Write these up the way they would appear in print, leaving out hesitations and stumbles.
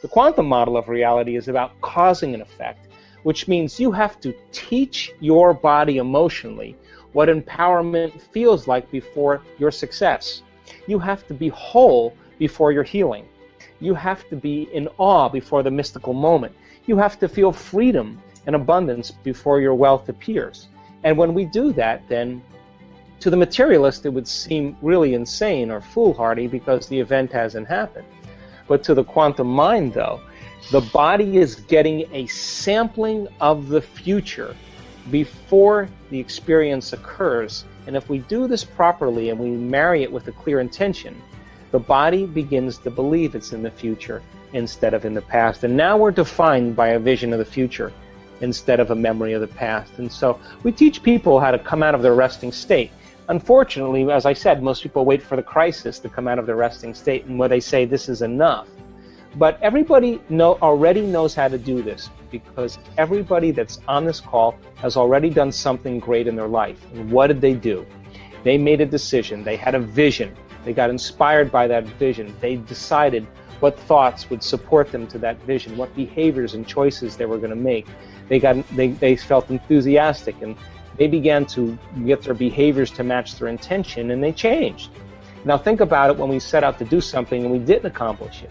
The quantum model of reality is about causing an effect, which means you have to teach your body emotionally what empowerment feels like before your success. You have to be whole before your healing. You have to be in awe before the mystical moment. You have to feel freedom and abundance before your wealth appears. And when we do that, then to the materialist it would seem really insane or foolhardy because the event hasn't happened. But to the quantum mind, though, the body is getting a sampling of the future before the experience occurs. And if we do this properly and we marry it with a clear intention, the body begins to believe it's in the future instead of in the past. And now we're defined by a vision of the future instead of a memory of the past. And so we teach people how to come out of their resting state. Unfortunately, as I said, most people wait for the crisis to come out of their resting state, and where they say this is enough. But everybody already knows how to do this, because everybody that's on this call has already done something great in their life. And what did they do? They made a decision. They had a vision. They got inspired by that vision. They decided what thoughts would support them to that vision, what behaviors and choices they were going to make. They felt enthusiastic, and they began to get their behaviors to match their intention, and they changed. Now think about it when we set out to do something and we didn't accomplish it.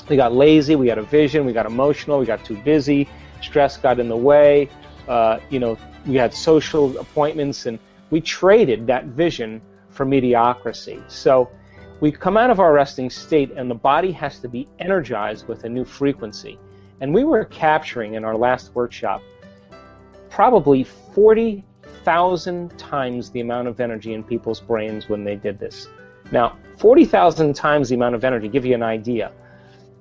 We got lazy, we had a vision, we got emotional, we got too busy, stress got in the way, we had social appointments, and we traded that vision for mediocrity. So we come out of our resting state, and the body has to be energized with a new frequency. And we were capturing in our last workshop probably 40,000 times the amount of energy in people's brains when they did this. Now, 40,000 times the amount of energy, give you an idea.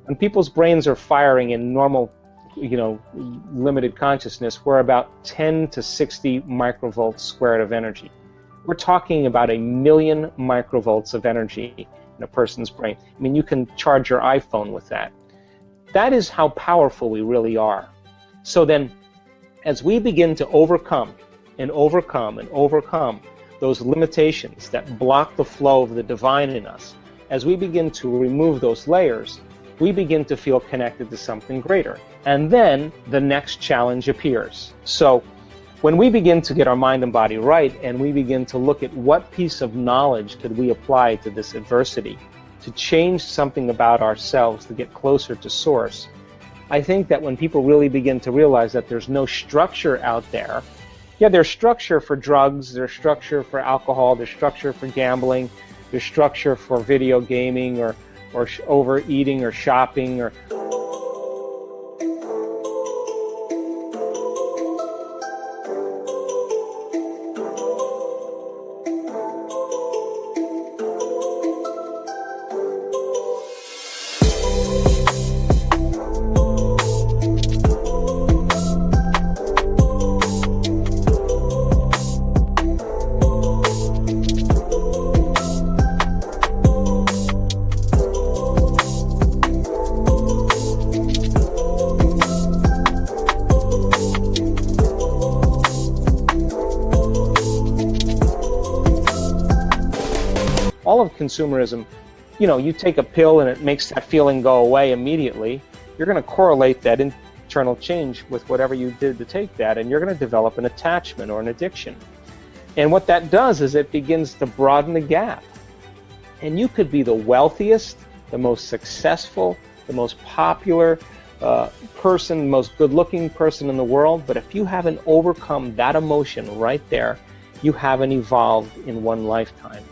When people's brains are firing in normal, limited consciousness, we're about 10 to 60 microvolts squared of energy. We're talking about 1 million microvolts of energy in a person's brain. I mean, you can charge your iPhone with that. That is how powerful we really are. So then, as we begin to overcome and overcome and overcome those limitations that block the flow of the divine in us, as we begin to remove those layers, we begin to feel connected to something greater. And then the next challenge appears. So when we begin to get our mind and body right, and we begin to look at what piece of knowledge could we apply to this adversity to change something about ourselves, to get closer to source, I think that when people really begin to realize that there's no structure out there, there's structure for drugs, there's structure for alcohol, there's structure for gambling, there's structure for video gaming or overeating or shopping or all of consumerism, you take a pill and it makes that feeling go away immediately. You're going to correlate that internal change with whatever you did to take that, and you're going to develop an attachment or an addiction. And what that does is it begins to broaden the gap. And you could be the wealthiest, the most successful, the most popular person, most good-looking person in the world, but if you haven't overcome that emotion right there, you haven't evolved in one lifetime.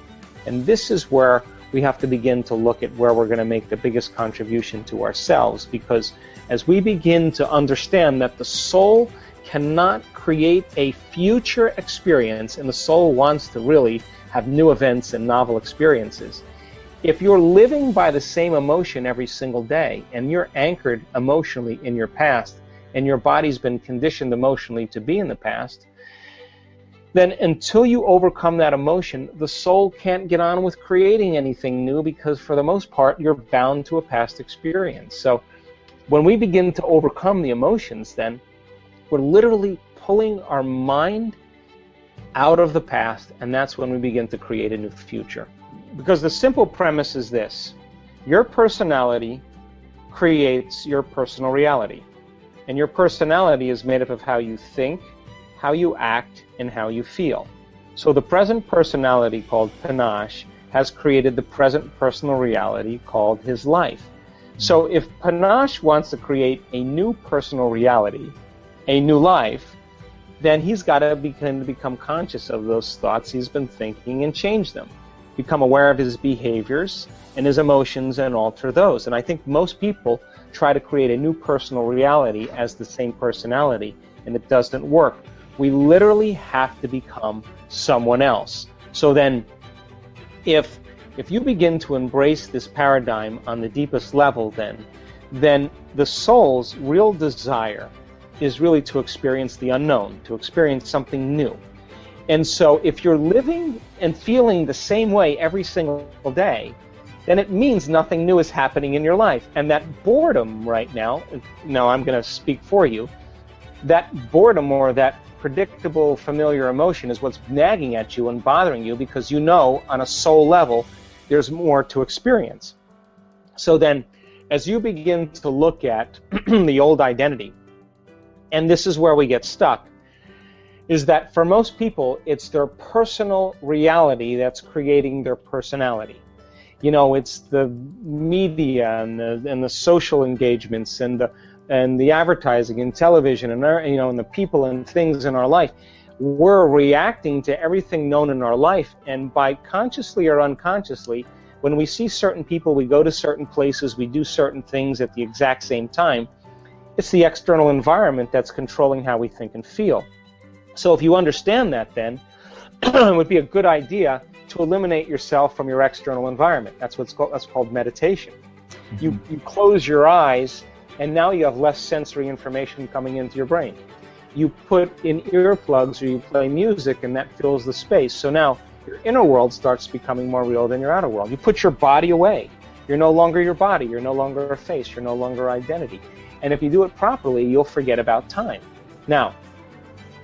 And this is where we have to begin to look at where we're going to make the biggest contribution to ourselves, because as we begin to understand that the soul cannot create a future experience, and the soul wants to really have new events and novel experiences, if you're living by the same emotion every single day, and you're anchored emotionally in your past, and your body's been conditioned emotionally to be in the past, then until you overcome that emotion, the soul can't get on with creating anything new, because for the most part, you're bound to a past experience. So when we begin to overcome the emotions, then we're literally pulling our mind out of the past, and that's when we begin to create a new future. Because the simple premise is this: your personality creates your personal reality. And your personality is made up of how you think, how you act, and how you feel. So the present personality, called Panache, has created the present personal reality called his life. So if Panache wants to create a new personal reality, a new life, then he's got to become conscious of those thoughts he's been thinking and change them. Become aware of his behaviors and his emotions and alter those. And I think most people try to create a new personal reality as the same personality, and it doesn't work. We literally have to become someone else. So then, if you begin to embrace this paradigm on the deepest level, then the soul's real desire is really to experience the unknown, to experience something new. And so if you're living and feeling the same way every single day, then it means nothing new is happening in your life. And that boredom right now I'm going to speak for you, that boredom or that predictable, familiar emotion is what's nagging at you and bothering you, because you know on a soul level there's more to experience. So then, as you begin to look at the old identity, and this is where we get stuck, is that for most people, it's their personal reality that's creating their personality. You know, it's the media and the social engagements and the advertising and television and and the people and things in our life. We're reacting to everything known in our life, and by consciously or unconsciously, when we see certain people, we go to certain places, we do certain things at the exact same time. It's the external environment that's controlling how we think and feel. So if you understand that, then it would be a good idea to eliminate yourself from your external environment. That's called meditation. Mm-hmm. You close your eyes, and now you have less sensory information coming into your brain. You put in earplugs or you play music, and that fills the space. So now your inner world starts becoming more real than your outer world. You put your body away. You're no longer your body. You're no longer a face. You're no longer identity. And if you do it properly, you'll forget about time. Now,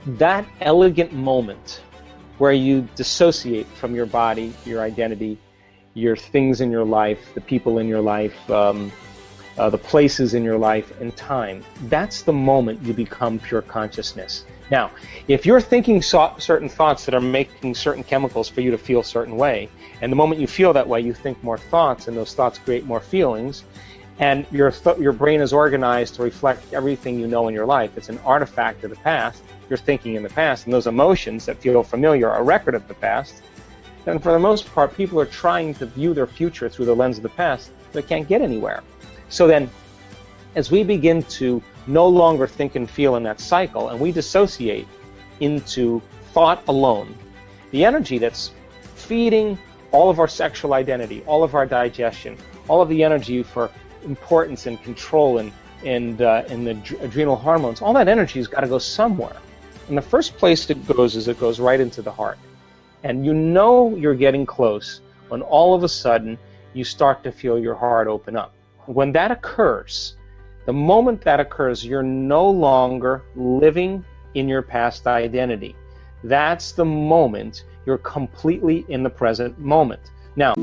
that elegant moment where you dissociate from your body, your identity, your things in your life, the people in your life, the places in your life, and time, that's the moment you become pure consciousness. Now, if you're thinking certain thoughts that are making certain chemicals for you to feel a certain way, and the moment you feel that way, you think more thoughts, and those thoughts create more feelings, and your brain is organized to reflect everything you know in your life. It's an artifact of the past. You're thinking in the past, and those emotions that feel familiar are a record of the past. And for the most part, people are trying to view their future through the lens of the past. They can't get anywhere. So then, as we begin to no longer think and feel in that cycle, and we dissociate into thought alone, the energy that's feeding all of our sexual identity, all of our digestion, all of the energy for importance and control and the adrenal hormones, all that energy has got to go somewhere. And the first place it goes right into the heart. And you know you're getting close when all of a sudden you start to feel your heart open up. When that occurs, the moment that occurs, you're no longer living in your past identity. That's the moment you're completely in the present moment. Now,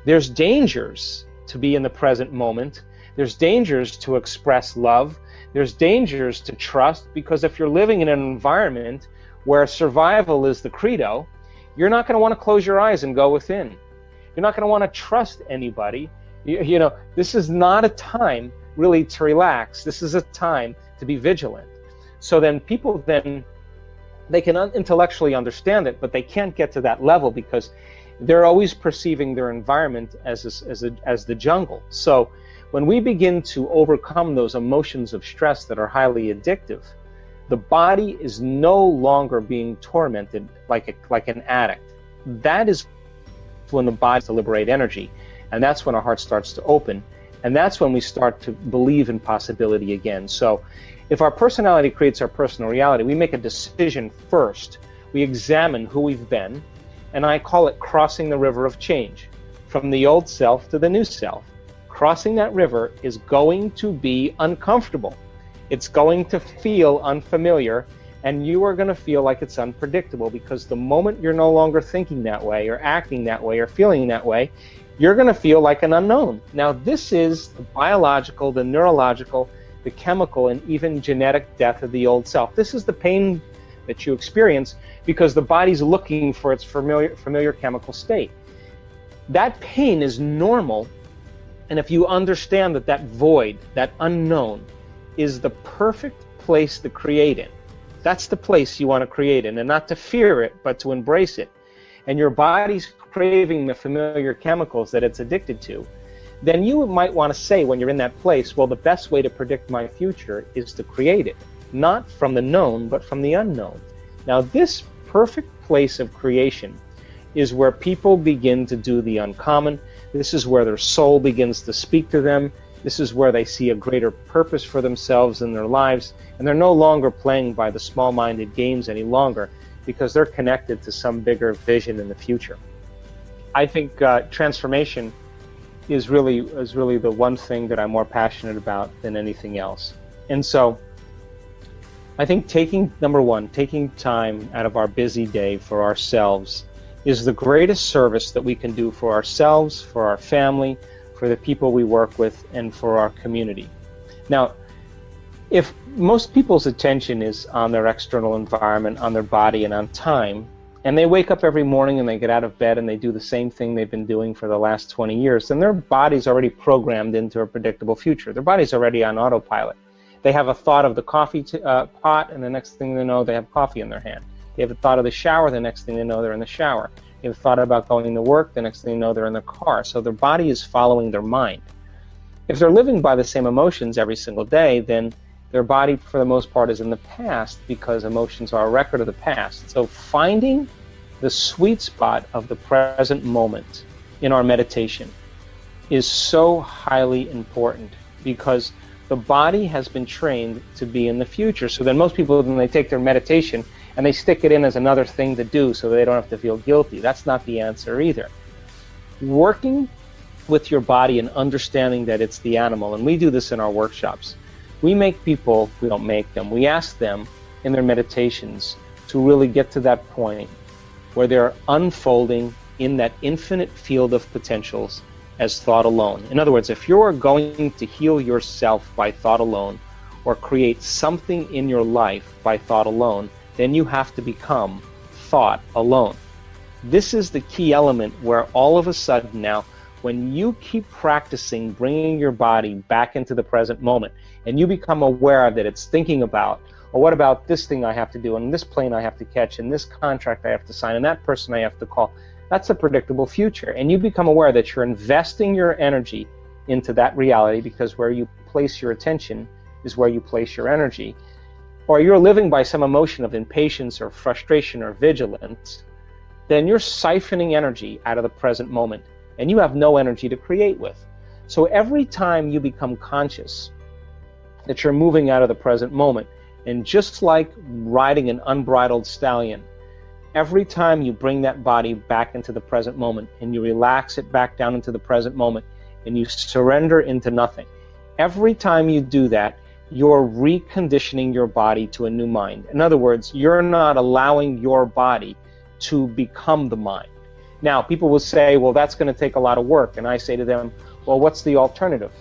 there's dangers to be in the present moment. There's dangers to express love. There's dangers to trust, because if you're living in an environment where survival is the credo, you're not going to want to close your eyes and go within. You're not going to want to trust anybody. You know, this is not a time really to relax. This is a time to be vigilant. So then people they can intellectually understand it, but they can't get to that level because they're always perceiving their environment as the jungle. So when we begin to overcome those emotions of stress that are highly addictive, the body is no longer being tormented like an addict. That is when the body starts to liberate energy, and that's when our heart starts to open, And that's when we start to believe in possibility again. So if our personality creates our personal reality, we make a decision first. We examine who we've been, and I call it crossing the river of change, from the old self to the new self. Crossing that river is going to be uncomfortable. It's going to feel unfamiliar, and you are going to feel like it's unpredictable, because the moment you're no longer thinking that way or acting that way or feeling that way, you're going to feel like an unknown. Now, this is the biological, the neurological, the chemical, and even genetic death of the old self. This is the pain that you experience because the body's looking for its familiar chemical state. That pain is normal, and if you understand that that void, that unknown, is the perfect place to create in, that's the place you want to create in, and not to fear it, but to embrace it, and your body's craving the familiar chemicals that it's addicted to, then you might want to say when you're in that place, well, the best way to predict my future is to create it, not from the known, but from the unknown. Now, this perfect place of creation is where people begin to do the uncommon. This is where their soul begins to speak to them. This is where they see a greater purpose for themselves in their lives, and they're no longer playing by the small-minded games any longer, because they're connected to some bigger vision in the future. I think transformation is really the one thing that I'm more passionate about than anything else. And so I think taking time out of our busy day for ourselves is the greatest service that we can do for ourselves, for our family, for the people we work with, and for our community. Now, if most people's attention is on their external environment, on their body, and on time, and they wake up every morning and they get out of bed and they do the same thing they've been doing for the last 20 years, then their body's already programmed into a predictable future. Their body's already on autopilot. They have a thought of the coffee pot, and the next thing they know, they have coffee in their hand. They have a thought of the shower, the next thing they know, they're in the shower. They have a thought about going to work, the next thing they know, they're in the car. So their body is following their mind. If they're living by the same emotions every single day, then their body, for the most part, is in the past, because emotions are a record of the past. So finding the sweet spot of the present moment in our meditation is so highly important, because the body has been trained to be in the future. So then most people, when they take their meditation and they stick it in as another thing to do so they don't have to feel guilty, that's not the answer either. Working with your body and understanding that it's the animal, and we do this in our workshops. We make people, we don't make them, we ask them in their meditations to really get to that point where they're unfolding in that infinite field of potentials as thought alone. In other words, if you're going to heal yourself by thought alone, or create something in your life by thought alone, then you have to become thought alone. This is the key element where all of a sudden now, when you keep practicing bringing your body back into the present moment, and you become aware that it's thinking about, or what about this thing I have to do, and this plane I have to catch, and this contract I have to sign, and that person I have to call, that's a predictable future. And you become aware that you're investing your energy into that reality, because where you place your attention is where you place your energy. Or you're living by some emotion of impatience or frustration or vigilance, then you're siphoning energy out of the present moment, and you have no energy to create with. So every time you become conscious that you're moving out of the present moment, and just like riding an unbridled stallion, every time you bring that body back into the present moment and you relax it back down into the present moment and you surrender into nothing, every time you do that, you're reconditioning your body to a new mind. In other words, you're not allowing your body to become the mind. Now, people will say, well, that's going to take a lot of work. And I say to them, well, what's the alternative?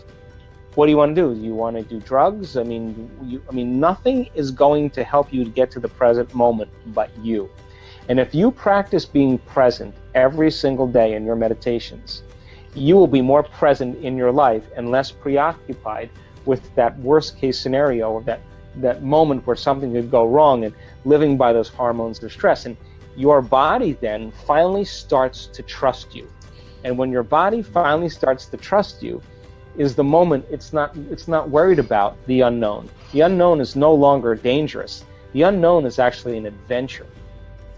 What do you want to do? Do you want to do drugs? I mean, nothing is going to help you to get to the present moment but you. And if you practice being present every single day in your meditations, you will be more present in your life and less preoccupied with that worst case scenario, or that moment where something could go wrong, and living by those hormones of stress. And your body then finally starts to trust you. And when your body finally starts to trust you is the moment it's not worried about the unknown. The unknown is no longer dangerous. The unknown is actually an adventure.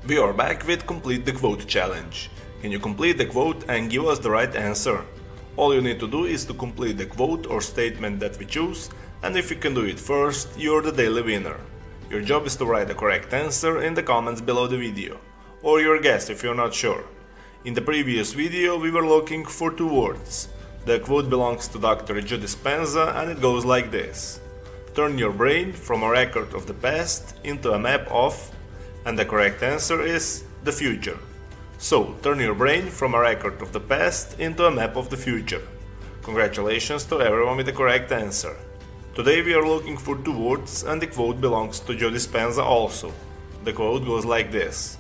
We are back with Complete the Quote challenge. Can you complete the quote and give us the right answer? All you need to do is to complete the quote or statement that we choose, and if you can do it first, you're the daily winner. Your job is to write the correct answer in the comments below the video, or your guess if you're not sure. In the previous video we were looking for 2 words. The quote belongs to Dr. Dispenza and it goes like this. Turn your brain from a record of the past into a map of, and the correct answer is the future. So, turn your brain from a record of the past into a map of the future. Congratulations to everyone with the correct answer. Today we are looking for 2 words and the quote belongs to Joe Dispenza also. The quote goes like this.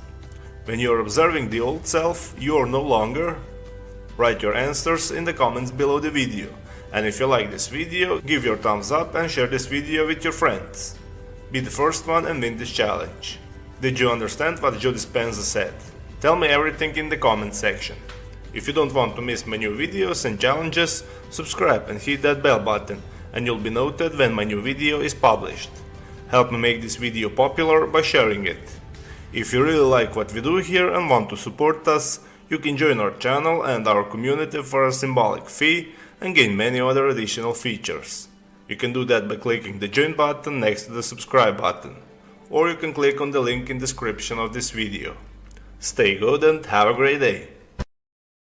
When you are observing the old self, you are no longer. Write your answers in the comments below the video. And if you like this video, give your thumbs up and share this video with your friends. Be the first one and win this challenge. Did you understand what Joe Dispenza said? Tell me everything in the comment section. If you don't want to miss my new videos and challenges, subscribe and hit that bell button and you'll be noted when my new video is published. Help me make this video popular by sharing it. If you really like what we do here and want to support us, you can join our channel and our community for a symbolic fee and gain many other additional features. You can do that by clicking the join button next to the subscribe button, or you can click on the link in the description of this video. Stay good and have a great day!